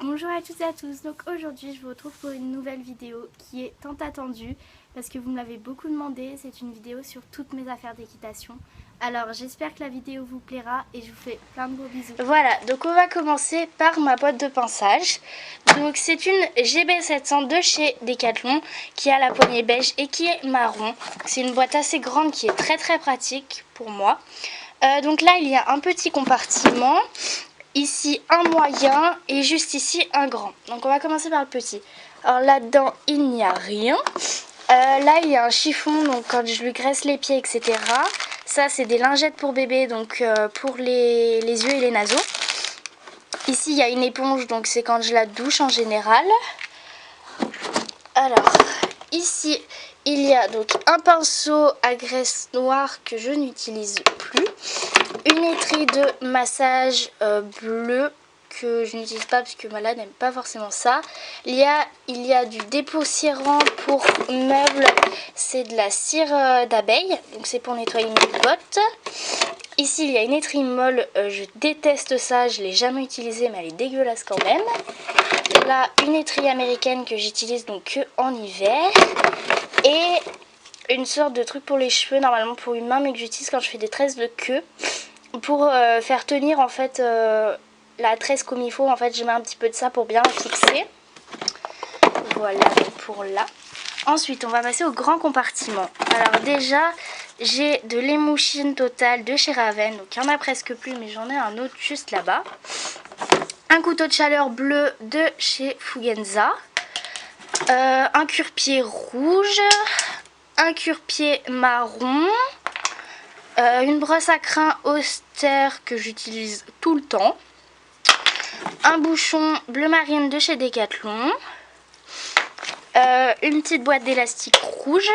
Bonjour à toutes et à tous, donc aujourd'hui je vous retrouve pour une nouvelle vidéo qui est tant attendue parce que vous me l'avez beaucoup demandé. C'est une vidéo sur toutes mes affaires d'équitation. Alors j'espère que la vidéo vous plaira et je vous fais plein de gros bisous. Voilà, donc on va commencer par ma boîte de pinçage. Donc c'est une GB700 de chez Decathlon qui a la poignée beige et qui est marron. C'est une boîte assez grande qui est très pratique pour moi. Donc là il y a un petit compartiment. Ici un moyen et juste ici un grand. Donc on va commencer par le petit. Alors là-dedans il n'y a rien. Là il y a un chiffon, donc quand je lui graisse les pieds etc. Ça c'est des lingettes pour bébé, donc pour les yeux et les naseaux. Ici il y a une éponge, donc c'est quand je la douche en général. Alors ici il y a donc un pinceau à graisse noire que je n'utilise plus. Une étrie de massage bleu que je n'utilise pas parce que Mala n'aime pas forcément ça. Il y a du dépoussiérant pour meubles, c'est de la cire d'abeille, donc c'est pour nettoyer mes bottes. Ici il y a une étrie molle, je déteste ça, je ne l'ai jamais utilisée mais elle est dégueulasse quand même. Là une étrie américaine que j'utilise donc que en hiver. Et une sorte de truc pour les cheveux, normalement pour une main mais que j'utilise quand je fais des tresses de queue. Pour faire tenir en fait la tresse comme il faut, en fait je mets un petit peu de ça pour bien la fixer. Voilà pour là. Ensuite on va passer au grand compartiment. Alors déjà j'ai de l'émouchine totale de chez Raven, donc il n'y en a presque plus mais j'en ai un autre juste là-bas. Un couteau de chaleur bleu de chez Fugenza. Un cure-pied rouge. Un cure-pied marron. Une brosse à crin austère que j'utilise tout le temps. Un bouchon bleu marine de chez Decathlon. Une petite boîte d'élastique rouge.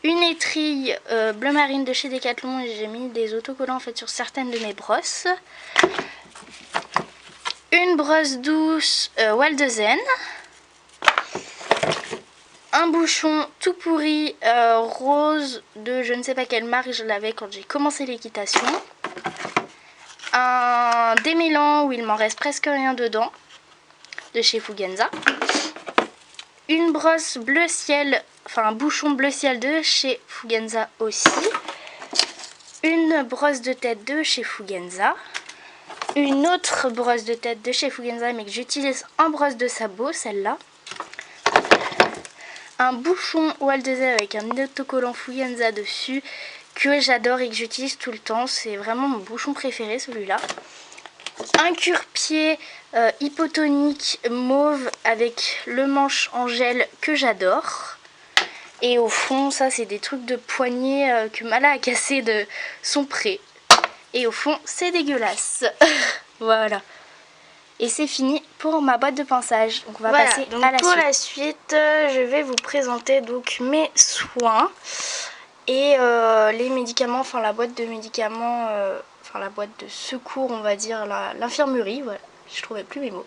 Une étrille bleu marine de chez Decathlon et j'ai mis des autocollants en fait sur certaines de mes brosses. Une brosse douce Waldezen. Un bouchon tout pourri rose de je ne sais pas quelle marque, je l'avais quand j'ai commencé l'équitation. Un démêlant où il m'en reste presque rien dedans, de chez Fugenza. Une brosse bleu ciel, enfin un bouchon bleu ciel de chez Fugenza aussi. Une brosse de tête de chez Fugenza. Une autre brosse de tête de chez Fugenza mais que j'utilise en brosse de sabot, celle-là. Un bouchon Waldezen avec un autocollant Fugenza dessus que j'adore et que j'utilise tout le temps. C'est vraiment mon bouchon préféré celui-là. Un cure-pied hypotonique mauve avec le manche en gel que j'adore. Et au fond ça c'est des trucs de poignet que Mala a cassé de son pré. Et au fond c'est dégueulasse. Voilà. Et c'est fini pour ma boîte de pinçage. Donc on va passer à la suite. Pour la suite, je vais vous présenter donc mes soins et les médicaments, enfin la boîte de médicaments, enfin la boîte de secours, on va dire, l'infirmerie. Voilà, je trouvais plus mes mots.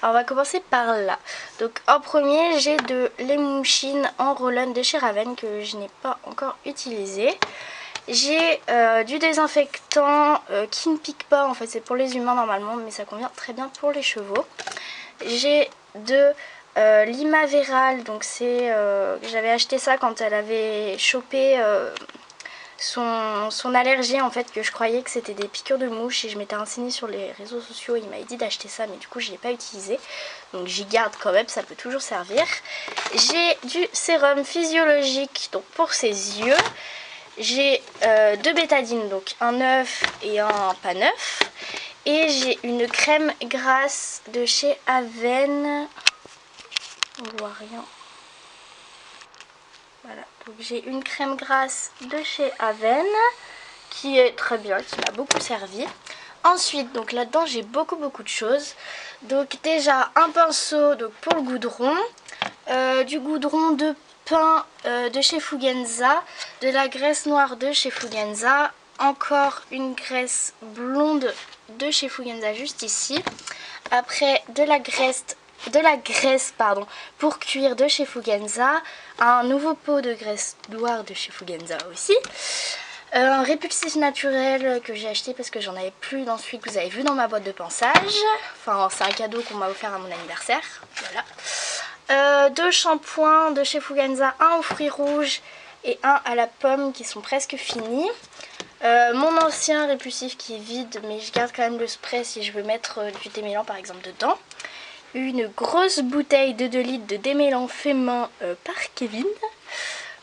Alors on va commencer par là. Donc en premier, j'ai de l'émouchine en roll-on de chez Raven que je n'ai pas encore utilisé. J'ai du désinfectant qui ne pique pas, en fait c'est pour les humains normalement mais ça convient très bien pour les chevaux. J'ai de l'Imaveral, donc c'est j'avais acheté ça quand elle avait chopé son allergie en fait, que je croyais que c'était des piqûres de mouches et je m'étais renseignée sur les réseaux sociaux, il m'avait dit d'acheter ça mais du coup je ne l'ai pas utilisé, donc j'y garde quand même, ça peut toujours servir. J'ai du sérum physiologique donc pour ses yeux. J'ai deux bétadines, donc un neuf et un pas neuf. Et j'ai une crème grasse de chez Aven. On voit rien. Voilà, donc j'ai une crème grasse de chez Aven qui est très bien, qui m'a beaucoup servi. Ensuite, donc là-dedans j'ai beaucoup de choses. Donc déjà un pinceau donc pour le goudron, du goudron de pain de chez Fugenza, de la graisse noire de chez Fugenza, encore une graisse blonde de chez Fugenza juste ici. Après de la graisse pour cuire de chez Fugenza, un nouveau pot de graisse noire de chez Fugenza aussi. Un répulsif naturel que j'ai acheté parce que j'en avais plus dans celui que vous avez vu dans ma boîte de pinçage. Enfin, c'est un cadeau qu'on m'a offert à mon anniversaire. Voilà. 2 shampoings de chez Fuganza, un aux fruits rouges et un à la pomme qui sont presque finis. Mon ancien répulsif qui est vide, mais je garde quand même le spray si je veux mettre du démêlant par exemple dedans. Une grosse bouteille de 2 litres de démêlant fait main par Kevin.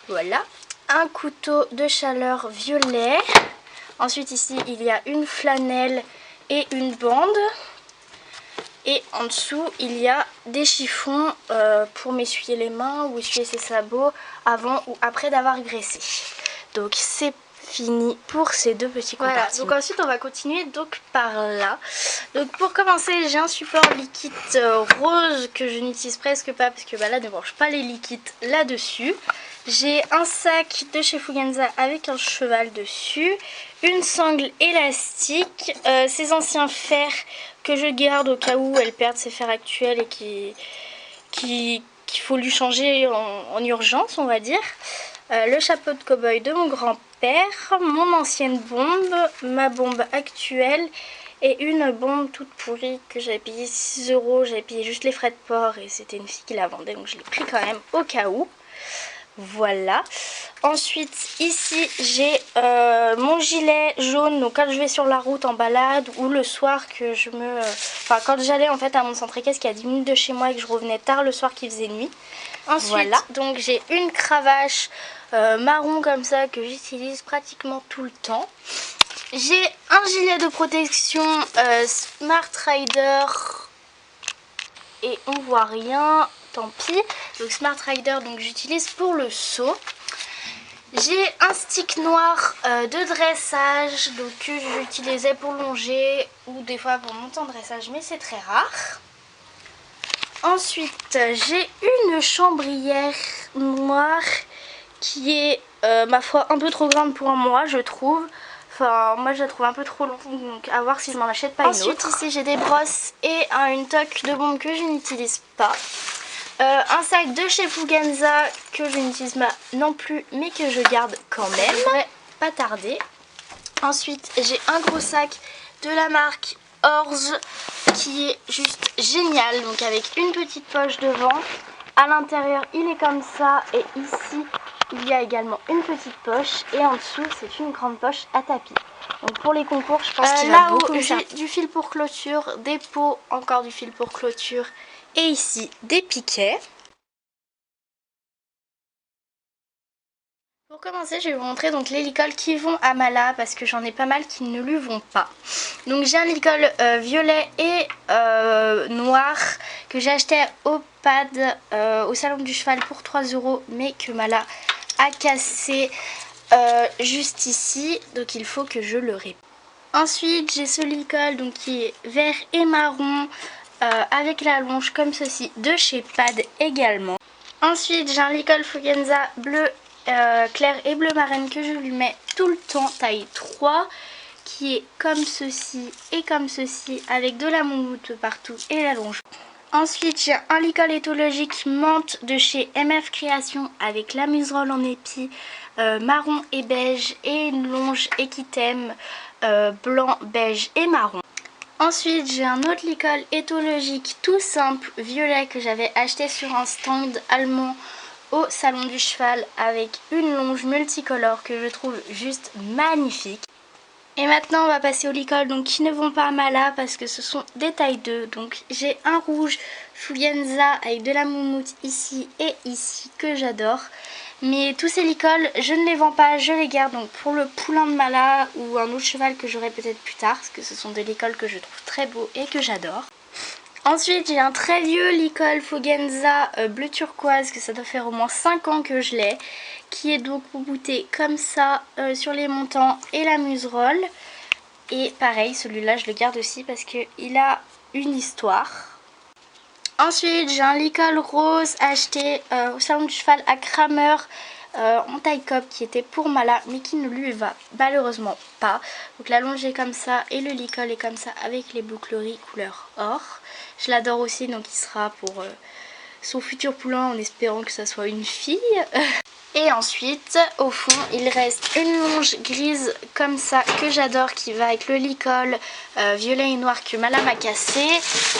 Voilà. Un couteau de chaleur violet. Ensuite ici il y a une flanelle et une bande. Et en dessous il y a des chiffons pour m'essuyer les mains ou essuyer ses sabots avant ou après d'avoir graissé. Donc c'est fini pour ces 2 petits compartiments. Voilà, donc ensuite on va continuer donc par là. Donc pour commencer j'ai un support liquide rose que je n'utilise presque pas parce que là ne branche pas les liquides là-dessus. J'ai un sac de chez Fuganza avec un cheval dessus, une sangle élastique, ces anciens fers que je garde au cas où elle perd ses fers actuels et qu'il faut lui changer en urgence on va dire. Le chapeau de cow-boy de mon grand-père, mon ancienne bombe, ma bombe actuelle et une bombe toute pourrie que j'avais payé 6 €. J'avais payé juste les frais de port et c'était une fille qui la vendait donc je l'ai pris quand même au cas où. Voilà. Ensuite ici j'ai mon gilet jaune, donc quand je vais sur la route en balade ou le soir que je me... Enfin quand j'allais en fait à mon centre équestre qui est à 10 minutes de chez moi et que je revenais tard le soir qu'il faisait nuit. Ensuite voilà. Donc j'ai une cravache marron comme ça que j'utilise pratiquement tout le temps. J'ai un gilet de protection Smart Rider et on voit rien. Tant pis. Donc Smart Rider donc j'utilise pour le saut. J'ai un stick noir de dressage donc que j'utilisais pour longer ou des fois pour monter en dressage mais c'est très rare. Ensuite j'ai une chambrière noire qui est ma foi un peu trop grande pour moi je trouve. Enfin moi je la trouve un peu trop longue donc à voir si je m'en achète pas une autre. Ensuite ici j'ai des brosses et une toque de bombe que je n'utilise pas. Un sac de chez Fuganza que je n'utilise pas non plus mais que je garde quand même. Ça devrait pas tarder. Ensuite j'ai un gros sac de la marque Orz qui est juste génial. Donc avec une petite poche devant. À l'intérieur il est comme ça et ici il y a également une petite poche. Et en dessous c'est une grande poche à tapis. Donc pour les concours je pense qu'il va beaucoup me servir. J'ai du fil pour clôture, des pots, encore du fil pour clôture. Et ici des piquets. Pour commencer je vais vous montrer donc les licols qui vont à Mala parce que j'en ai pas mal qui ne lui vont pas. Donc j'ai un licol violet et noir que j'ai acheté au pad au salon du cheval pour 3 € mais que Mala a cassé juste ici donc il faut que je le répare. Ensuite j'ai ce licol donc qui est vert et marron. Avec la longe comme ceci de chez Pad également. Ensuite j'ai un licol Fuganza bleu clair et bleu marine que je lui mets tout le temps taille 3 qui est comme ceci et comme ceci avec de la moumoute partout et la longe. Ensuite j'ai un licol éthologique menthe de chez MF Création avec la muserolle en épi marron et beige et une longe équithème blanc, beige et marron. Ensuite j'ai un autre licol éthologique tout simple violet que j'avais acheté sur un stand allemand au salon du cheval avec une longe multicolore que je trouve juste magnifique. Et maintenant on va passer aux licols donc, qui ne vont pas à Mala parce que ce sont des tailles 2. Donc j'ai un rouge Fuganza avec de la moumoute ici et ici que j'adore. Mais tous ces licols je ne les vends pas, je les garde donc pour le poulain de Mala ou un autre cheval que j'aurai peut-être plus tard. Parce que ce sont des licols que je trouve très beaux et que j'adore. Ensuite j'ai un très vieux licol Fuganza bleu turquoise que ça doit faire au moins 5 ans que je l'ai. Qui est donc bouté comme ça sur les montants et la muserolle. Et pareil celui-là je le garde aussi parce qu'il a une histoire. Ensuite j'ai un licol rose acheté au salon du cheval à Kramer en taille cope qui était pour Mala mais qui ne lui va malheureusement pas. Donc la longe est comme ça et le licol est comme ça avec les boucleries couleur or. Je l'adore aussi donc il sera pour son futur poulain en espérant que ça soit une fille. Et ensuite, au fond, il reste une longe grise comme ça que j'adore, qui va avec le licol violet et noir que Mala m'a cassé.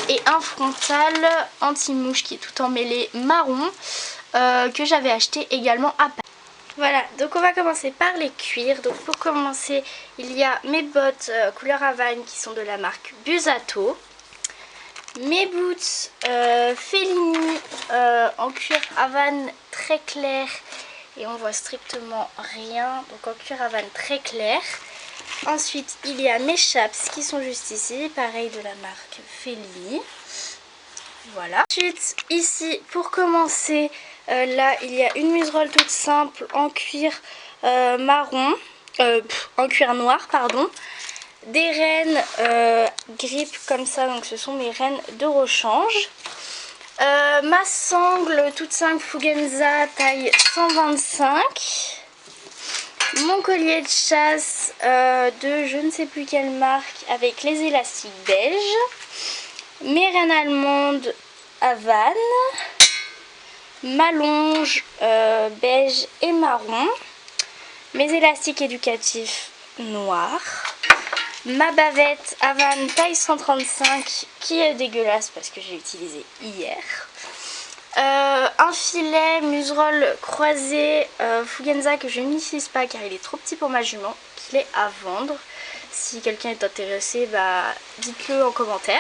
Et un frontal anti-mouche qui est tout emmêlé marron que j'avais acheté également à Paris. Voilà, donc on va commencer par les cuirs. Donc pour commencer, il y a mes bottes couleur Havane qui sont de la marque Busato. Mes boots Fellini en cuir Havane très clair. Et on voit strictement rien, donc en cuir Havane très clair. Ensuite, il y a mes chaps qui sont juste ici, pareil de la marque Fellini. Voilà. Ensuite, ici, pour commencer, là, il y a une muserolle toute simple en cuir marron, en cuir noir, pardon. Des rennes grippe comme ça, donc ce sont mes rennes de rechange. Ma sangle toute simple Fugenza taille 125. Mon collier de chasse de je ne sais plus quelle marque avec les élastiques beige. Mes rennes allemandes Havane. Ma longe beige et marron. Mes élastiques éducatifs noirs. Ma bavette Havane taille 135 qui est dégueulasse parce que j'ai utilisé hier. Un filet muserolle croisé Fugenza que je n'utilise pas car il est trop petit pour ma jument, qu'il est à vendre. Si quelqu'un est intéressé, bah, dites-le en commentaire.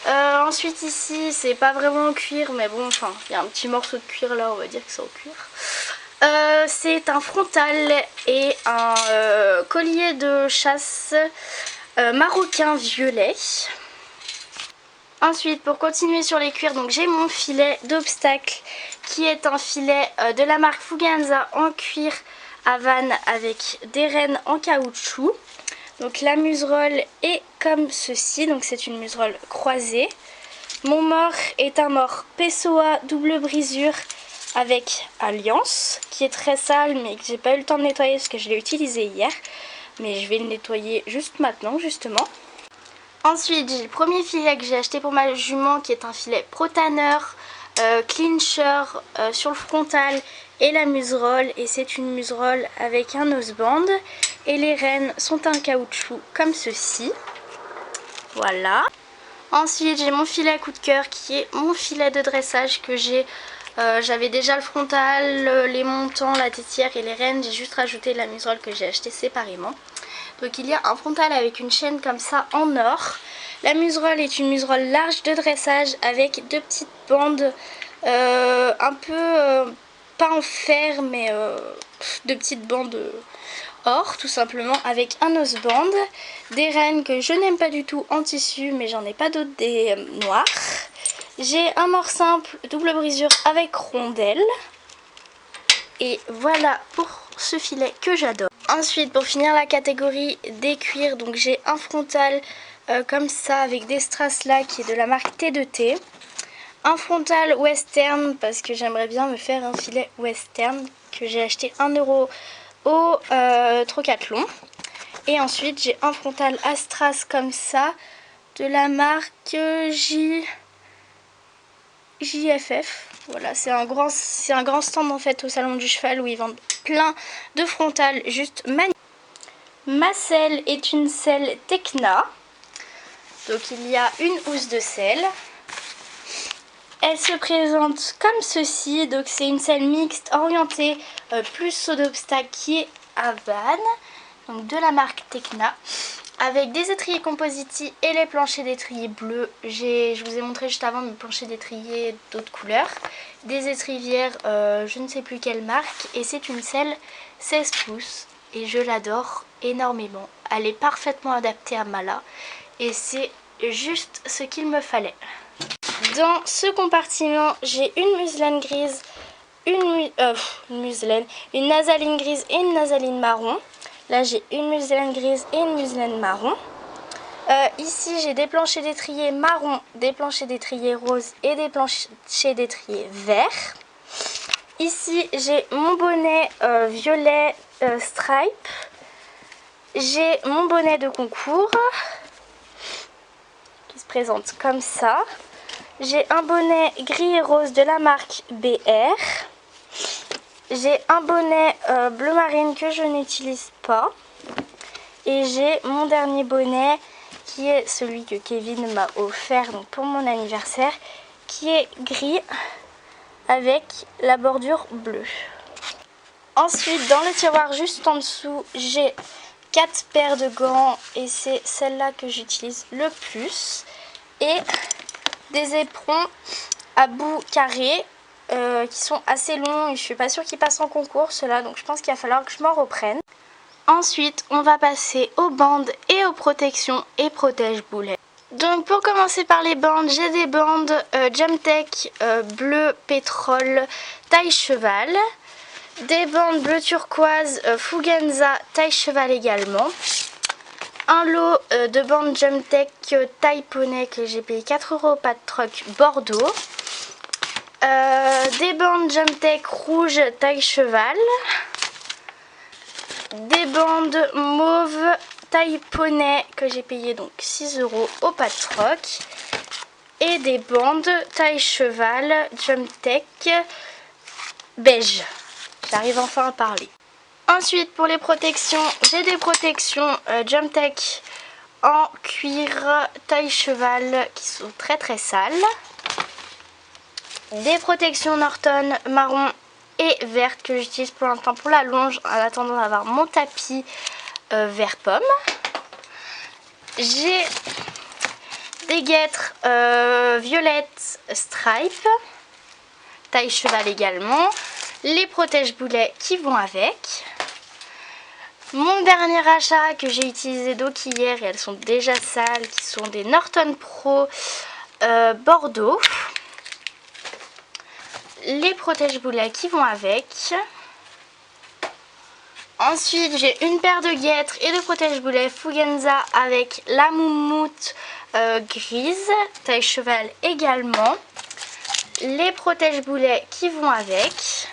Ensuite ici, c'est pas vraiment en cuir, mais bon, enfin, il y a un petit morceau de cuir là, on va dire que c'est en cuir. C'est un frontal et un collier de chasse marocain violet. Ensuite, pour continuer sur les cuirs, donc j'ai mon filet d'obstacle qui est un filet de la marque Fugenza en cuir Havane avec des rennes en caoutchouc. Donc la muserolle est comme ceci, donc c'est une muserolle croisée. Mon mors est un mors Pessoa double brisure avec alliance qui est très sale mais que j'ai pas eu le temps de nettoyer parce que je l'ai utilisé hier, mais je vais le nettoyer juste maintenant justement. Ensuite j'ai le premier filet que j'ai acheté pour ma jument qui est un filet Pro-Tanner clincher sur le frontal et la muserolle, et c'est une muserolle avec un noseband et les rennes sont en caoutchouc comme ceci. Voilà. Ensuite j'ai mon filet à coup de cœur qui est mon filet de dressage que j'ai. J'avais déjà le frontal, les montants, la tétière et les rennes. J'ai juste rajouté la muserolle que j'ai acheté séparément. Donc il y a un frontal avec une chaîne comme ça en or. La muserolle est une muserolle large de dressage avec deux petites bandes un peu, pas en fer mais deux petites bandes or tout simplement avec un noseband. Des rennes que je n'aime pas du tout en tissu mais j'en ai pas d'autres des noirs. J'ai un mors simple double brisure avec rondelle. Et voilà pour ce filet que j'adore. Ensuite, pour finir la catégorie des cuirs, donc j'ai un frontal comme ça avec des strass là qui est de la marque T2T. Un frontal western parce que j'aimerais bien me faire un filet western que j'ai acheté 1 € au Trocathlon. Et ensuite j'ai un frontal à strass comme ça de la marque JFF. Voilà, c'est un grand stand en fait au salon du cheval où ils vendent plein de frontales juste magnifiques. Ma selle est une selle Tecna. Donc il y a une housse de selle. Elle se présente comme ceci. Donc c'est une selle mixte orientée plus saut d'obstacle qui est Havane. Donc de la marque Tecna. Avec des étriers Compositi et les planchers d'étrier bleus. Je vous ai montré juste avant mes planchers d'étrier d'autres couleurs. Des étrivières, je ne sais plus quelle marque. Et c'est une selle 16 pouces. Et je l'adore énormément. Elle est parfaitement adaptée à Mala. Et c'est juste ce qu'il me fallait. Dans ce compartiment, j'ai une museline grise, une nasaline grise et une nasaline marron. Là j'ai une museline grise et une museline marron. Ici j'ai des planchers d'étrier marron, des planchers d'étrier rose et des planchers d'étrier vert. Ici j'ai mon bonnet violet stripe. J'ai mon bonnet de concours qui se présente comme ça. J'ai un bonnet gris et rose de la marque BR. J'ai un bonnet bleu marine que je n'utilise pas. Et j'ai mon dernier bonnet qui est celui que Kevin m'a offert donc pour mon anniversaire, qui est gris avec la bordure bleue. Ensuite, dans le tiroir juste en dessous, j'ai 4 paires de gants et c'est celle-là que j'utilise le plus. Et des éperons à bout carré qui sont assez longs et je suis pas sûre qu'ils passent en concours ceux-là, donc je pense qu'il va falloir que je m'en reprenne. Ensuite, on va passer aux bandes et aux protections et protège-boulets. Donc pour commencer par les bandes, j'ai des bandes Jamtech bleu pétrole taille cheval. Des bandes bleu turquoise Fugenza taille cheval également. Un lot de bandes Jamtech taille poney que j'ai payé 4 € au pas de troc Bordeaux. Des bandes Jamtech rouge taille cheval. Des bandes mauve taille poney que j'ai payé donc 6 € au pas de troc. Et des bandes taille cheval Jamtech beige. J'arrive enfin à parler. Ensuite pour les protections, j'ai des protections Jamtech en cuir taille cheval qui sont très très sales. Des protections Norton marron et verte que j'utilise pour l'instant pour la longe en attendant d'avoir mon tapis vert pomme. J'ai des guêtres violettes stripe, taille cheval également. Les protège-boulets qui vont avec. Mon dernier achat que j'ai utilisé donc hier et elles sont déjà sales, qui sont des Norton Pro Bordeaux. Les protège-boulets qui vont avec. Ensuite, j'ai une paire de guêtres et de protège-boulets Fugenza avec la moumoute grise, taille cheval également. Les protège-boulets qui vont avec.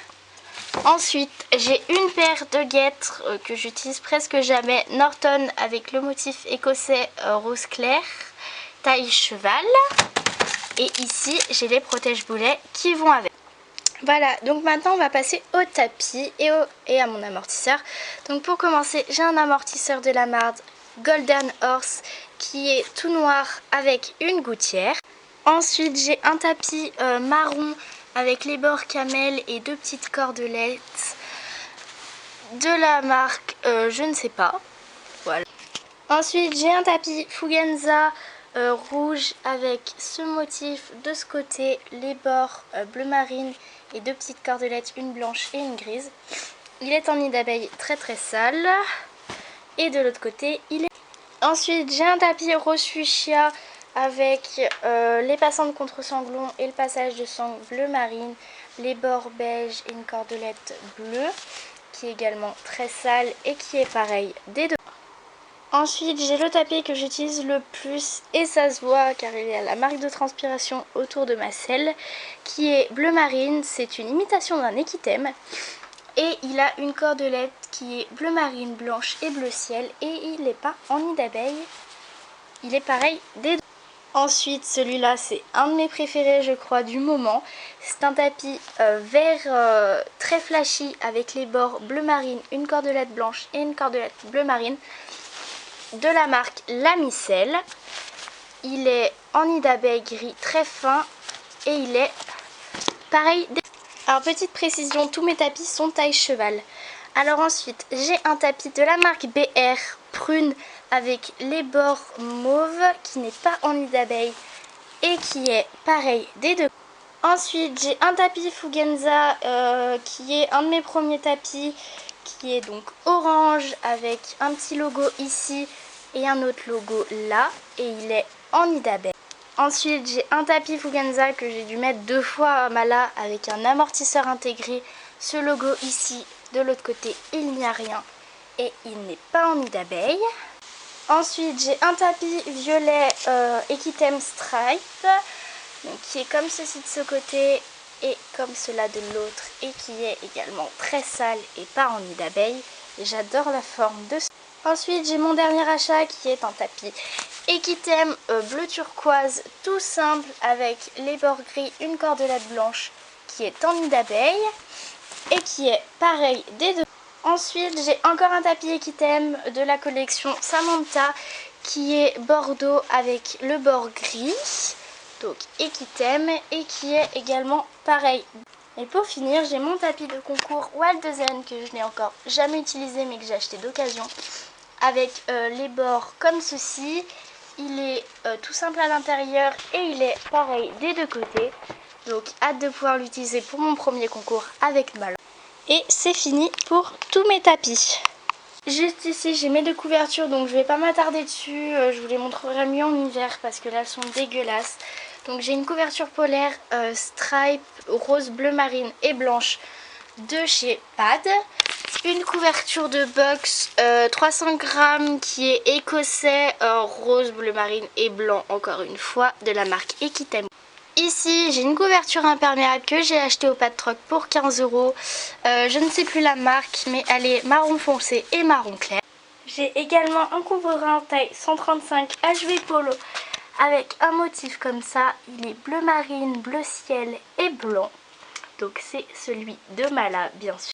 Ensuite, j'ai une paire de guêtres que j'utilise presque jamais, Norton avec le motif écossais rose clair, taille cheval. Et ici, j'ai les protège-boulets qui vont avec. Voilà, donc maintenant on va passer au tapis et à mon amortisseur. Donc pour commencer, j'ai un amortisseur de la marque Golden Horse qui est tout noir avec une gouttière. Ensuite, j'ai un tapis marron avec les bords camel et 2 petites cordelettes de la marque je ne sais pas. Voilà. Ensuite, j'ai un tapis Fugenza rouge avec ce motif de ce côté, les bords bleu marine et 2 petites cordelettes, une blanche et une grise. Il est en nid d'abeille très très sale. Et de l'autre côté, il est... Ensuite, j'ai un tapis rose fuchsia avec les passants de contre-sanglon et le passage de sang bleu marine, les bords beige et une cordelette bleue qui est également très sale et qui est pareil des deux. Ensuite, j'ai le tapis que j'utilise le plus et ça se voit car il y a la marque de transpiration autour de ma selle qui est bleu marine. C'est une imitation d'un équithème et il a une cordelette qui est bleu marine, blanche et bleu ciel et il n'est pas en nid d'abeille. Il est pareil des deux. Ensuite, celui-là, c'est un de mes préférés, je crois, du moment. C'est un tapis vert très flashy avec les bords bleu marine, une cordelette blanche et une cordelette bleu marine de la marque La Micelle. Il est en nid d'abeille gris très fin et il est pareil. Alors, petite précision, tous mes tapis sont taille cheval. Alors ensuite, j'ai un tapis de la marque BR prune avec les bords mauve qui n'est pas en nid d'abeille et qui est pareil des deux. Ensuite, j'ai un tapis Fugenza qui est un de mes premiers tapis qui est donc orange avec un petit logo ici et un autre logo là et il est en nid d'abeille. Ensuite, j'ai un tapis Fugenza que j'ai dû mettre 2 fois à Mala avec un amortisseur intégré. Ce logo ici, de l'autre côté, il n'y a rien et il n'est pas en nid d'abeille. Ensuite, j'ai un tapis violet Equitheme Stripe donc, qui est comme ceci de ce côté et comme cela de l'autre et qui est également très sale et pas en nid d'abeille. J'adore la forme de ce. Ensuite, j'ai mon dernier achat qui est un tapis Equitem bleu turquoise tout simple avec les bords gris, une cordelette blanche qui est en nid d'abeille et qui est pareil des deux. Ensuite, j'ai encore un tapis Equitem de la collection Samantha qui est bordeaux avec le bord gris, donc Equitem, et qui est également pareil. Et pour finir, j'ai mon tapis de concours Waldezen que je n'ai encore jamais utilisé mais que j'ai acheté d'occasion avec les bords comme ceci. Il est tout simple à l'intérieur et il est pareil des deux côtés. Donc hâte de pouvoir l'utiliser pour mon premier concours avec ma langue. Et c'est fini pour tous mes tapis. Juste ici j'ai mes deux couvertures donc je vais pas m'attarder dessus. Je vous les montrerai mieux en hiver parce que là elles sont dégueulasses. Donc j'ai une couverture polaire stripe rose, bleu marine et blanche de chez Pad. Une couverture de box 300 grammes qui est écossais, rose, bleu marine et blanc encore une fois de la marque Equitem. Ici j'ai une couverture imperméable que j'ai achetée au Pad Troc pour 15 €. Je ne sais plus la marque mais elle est marron foncé et marron clair. J'ai également un couvre-rein taille 135 HV Polo avec un motif comme ça. Il est bleu marine, bleu ciel et blanc. Donc c'est celui de Mala bien sûr.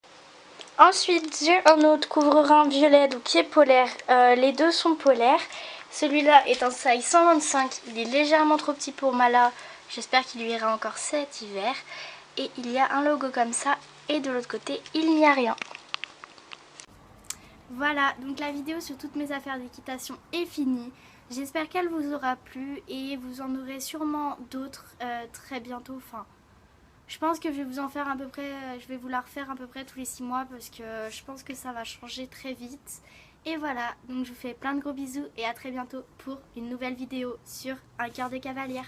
Ensuite j'ai un autre couvre-rein violet donc qui est polaire. Les deux sont polaires. Celui-là est un size 125. Il est légèrement trop petit pour Mala. J'espère qu'il lui ira encore cet hiver. Et il y a un logo comme ça. Et de l'autre côté il n'y a rien. Voilà, donc la vidéo sur toutes mes affaires d'équitation est finie. J'espère qu'elle vous aura plu et vous en aurez sûrement d'autres très bientôt. Enfin, je pense que je vais vous en faire à peu près, je vais vous la refaire à peu près tous les 6 mois parce que je pense que ça va changer très vite. Et voilà, donc je vous fais plein de gros bisous et à très bientôt pour une nouvelle vidéo sur un cœur de cavalière.